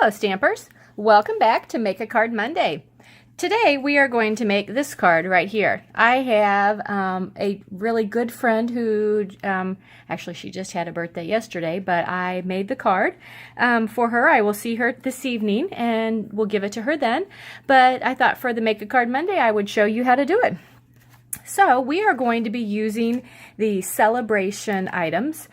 Hello Stampers! Welcome back to Make a Card Monday. Today we are going to make this card right here. I have a really good friend who, actually she just had a birthday yesterday, but I made the card for her. I will see her this evening and we'll give it to her then. But I thought for the Make a Card Monday I would show you how to do it. So we are going to be using the celebration items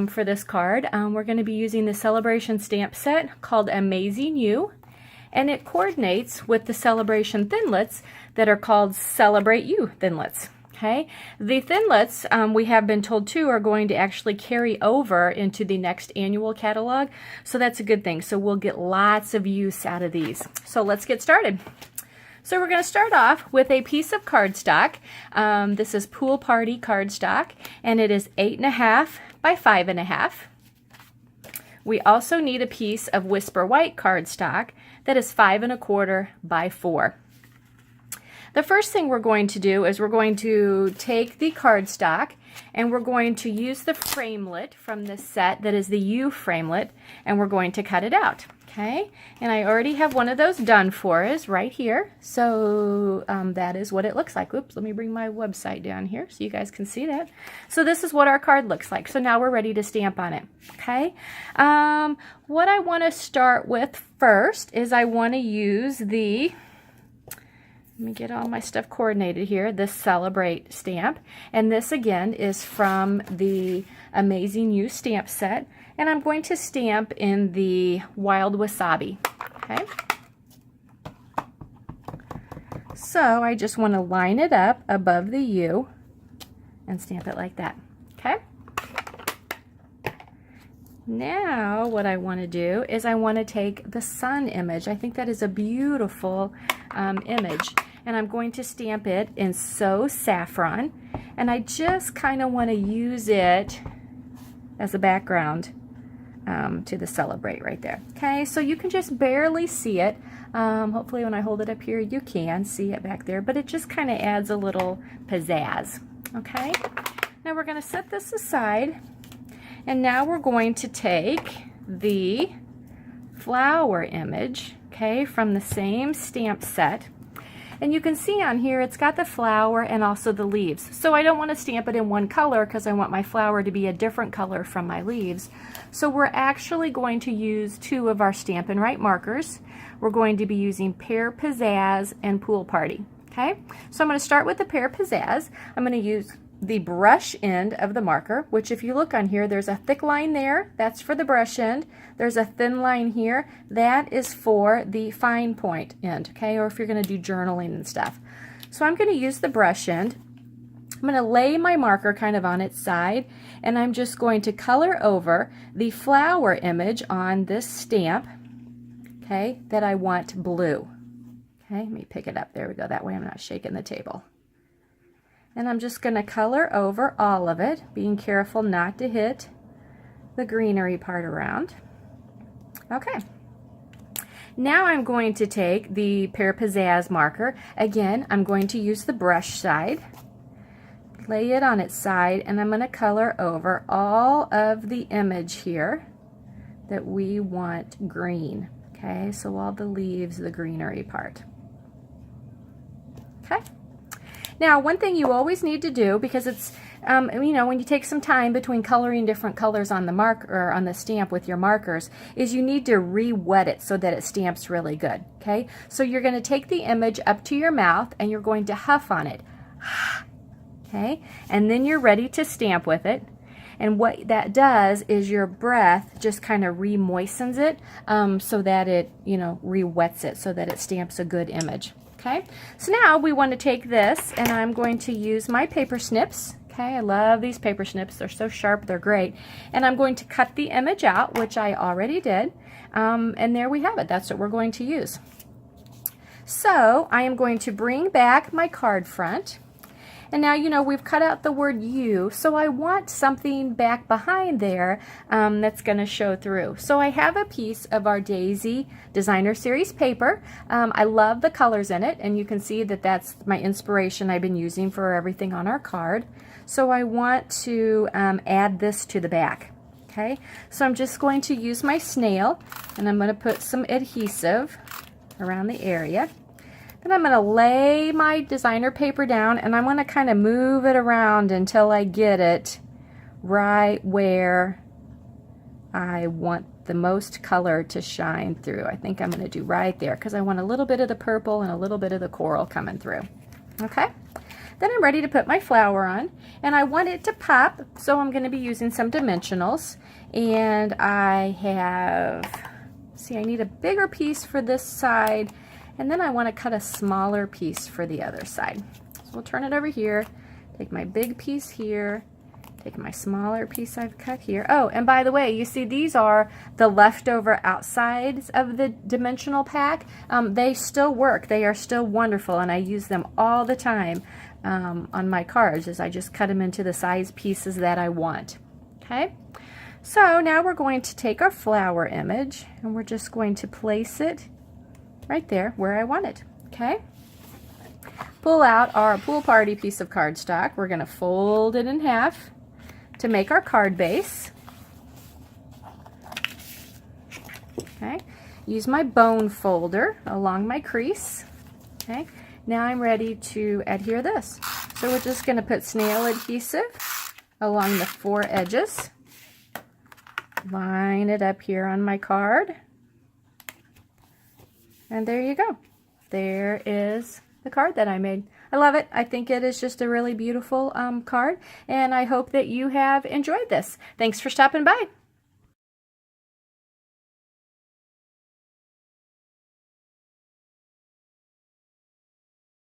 for this card. We're going to be using the celebration stamp set called Amazing You, and it coordinates with the celebration thinlits that are called Celebrate You thinlits. Okay, the thinlits we have been told too are going to actually carry over into the next annual catalog, so that's a good thing. So we'll get lots of use out of these. So let's get started. So we're going to start off with a piece of cardstock. This is Pool Party cardstock, and it is 8.5 by 5.5. We also need a piece of Whisper White cardstock that is 5.25 by 4. The first thing we're going to do is we're going to take the cardstock and we're going to use the framelit from this set that is the U framelit, and we're going to cut it out. Okay, and I already have one of those done for us right here. So that is what it looks like. Oops, let me bring my website down here so you guys can see that. So this is what our card looks like. So now we're ready to stamp on it. Okay, what I want to start with first is I want to use the, let me get all my stuff coordinated here, this Celebrate stamp. And this again is from the Amazing You stamp set. And I'm going to stamp in the Wild Wasabi. Okay. So I just want to line it up above the U and stamp it like that. Okay. Now what I want to do is I want to take the sun image. I think that is a beautiful image, and I'm going to stamp it in So Saffron, and I just kind of want to use it as a background to the Celebrate right there. Okay, so you can just barely see it. Hopefully when I hold it up here you can see it back there, but it just kind of adds a little pizzazz. Okay, now we're going to set this aside, and now we're going to take the flower image, okay, from the same stamp set. And you can see on here it's got the flower and also the leaves. So I don't want to stamp it in one color because I want my flower to be a different color from my leaves. So we're actually going to use two of our Stampin' Right markers. We're going to be using Pear Pizzazz and Pool Party. Okay, so I'm going to start with the Pear Pizzazz. I'm going to use the brush end of the marker, which if you look on here, there's a thick line there, that's for the brush end. There's a thin line here, that is for the fine point end, okay, or if you're going to do journaling and stuff. So I'm going to use the brush end. I'm going to lay my marker kind of on its side, and I'm just going to color over the flower image on this stamp, okay, that I want blue. Okay, let me pick it up, there we go, that way I'm not shaking the table. And I'm just going to color over all of it, being careful not to hit the greenery part around. Okay. Now I'm going to take the Pear Pizzazz marker. Again, I'm going to use the brush side, lay it on its side, and I'm going to color over all of the image here that we want green. Okay, so all the leaves, the greenery part. Okay. Now, one thing you always need to do, because it's, you know, when you take some time between coloring different colors on the mark or on the stamp with your markers, is you need to re-wet it so that it stamps really good. Okay, so you're going to take the image up to your mouth and you're going to huff on it. Okay, and then you're ready to stamp with it. And what that does is your breath just kind of re-moistens it so that it, you know, re-wets it so that it stamps a good image. Okay, so now we want to take this, and I'm going to use my paper snips. Okay, I love these paper snips. They're so sharp, they're great. And I'm going to cut the image out, which I already did. And there we have it. That's what we're going to use. So I am going to bring back my card front. And now, you know, we've cut out the word you, so I want something back behind there that's going to show through. So I have a piece of our Daisy Designer Series paper. I love the colors in it, and you can see that that's my inspiration I've been using for everything on our card. So I want to add this to the back. Okay, so I'm just going to use my snail, and I'm going to put some adhesive around the area. Then I'm going to lay my designer paper down, and I'm going to kind of move it around until I get it right where I want the most color to shine through. I think I'm going to do right there because I want a little bit of the purple and a little bit of the coral coming through. Okay, then I'm ready to put my flower on, and I want it to pop, so I'm going to be using some dimensionals. And I have, see, I need a bigger piece for this side, and then I want to cut a smaller piece for the other side. So we'll turn it over here, take my big piece here, take my smaller piece I've cut here. Oh, and by the way, you see these are the leftover outsides of the dimensional pack. They still work. They are still wonderful, and I use them all the time on my cards, as I just cut them into the size pieces that I want. Okay, so now we're going to take our flower image, and we're just going to place it right there where I want it. Okay, pull out our pool party piece of cardstock. We're going to fold it in half to make our card base. Okay, use my bone folder along my crease. Okay, now I'm ready to adhere this. So we're just going to put snail adhesive along the 4 edges. Line it up here on my card. And there you go. There is the card that I made. I love it. I think it is just a really beautiful card, and I hope that you have enjoyed this. Thanks for stopping by.